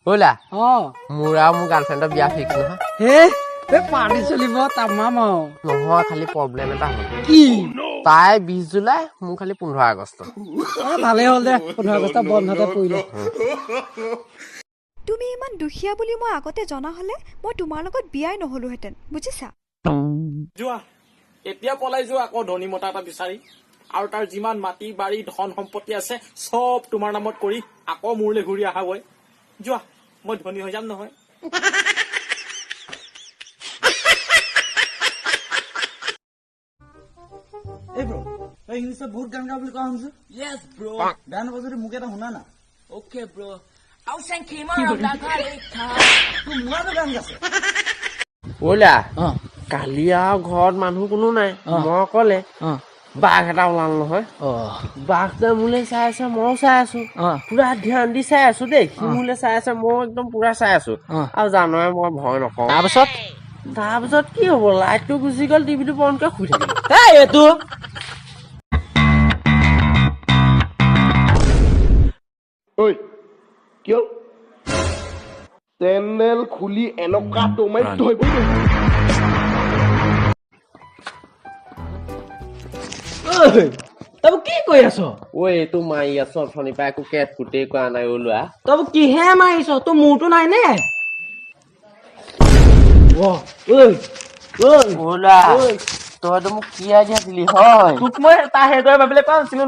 बोला मुरा मु गार्लफ्रेंड बिया फिक्स নহয় হে বে পাৰ্টি চলিব তামাম নহয় খালি প্ৰবলেম এটা হ'ল কি তাই 20 জুলাই মু খালি 15 আগষ্ট ভালে হ'ল দে 15 আগষ্ট বন্ধতে পৰিলে তুমি ইমান দুখিয়া বুলি মই আগতে জনা হলে মই তোমাৰ লগত বিয়াই নহলুহেতেন বুজিছা যোৱা এতিয়া পলাই যোৱা আকৌ ধনী মতা এটা বিচাৰি আৰু তাৰ যিমান মাটি বাৰী ধন সম্পত্তি আছে সব তোমাৰ নামত কৰি আকৌ মোৰলে ঘূৰি আহা গৈ যোৱা মই ধনী হৈ যাম নহয় Hey bro, hey English बहुत गान गा बोल कहाँ हमसे? Yes, bro. गाना बजारे मुझे तो होना ना. Okay, bro. I was saying came out of that car तू मुझे तो गान गा से. बोला কালি আৰু ঘৰত মানুহ কোনো নাই মই কলে বাঘ এটা ওলাল নহয় বাঘটা মোলে চাই আছে মই চাই আছো পুৰা ধ্যান দি চাই আছো দেই সি মোলে চাই আছে মই একদম পুৰা চাই আছো আৰু জানোৱে মই ভয় নকওঁ তাৰপিছত কি হ'ব লাইটটো গুচি গ'ল টিভিটো বন্ধকৈ শুই থাকিলো এইটো ঐ কিয় চেনেল খুলি এনেকুৱা তোমাই ধৰিব তই কি কৈ আছ ঐ এইটো মাৰি আছো অথনিৰ পৰা একো কেট কুটেই কৰা নাই ওলোৱা তই কিহে মাৰিছ তোৰ মূৰটো নাই নে ওলা তইতো মোক কি আইডিয়া দিলি হয় তোক মই তাৰ হেদৰে ভাবিলে কোৱা নাছিলো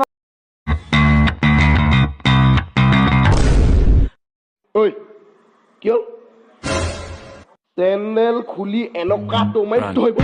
ঐ কিয় চেনেল খুলি এনেকুৱা তোমাই ধৰিব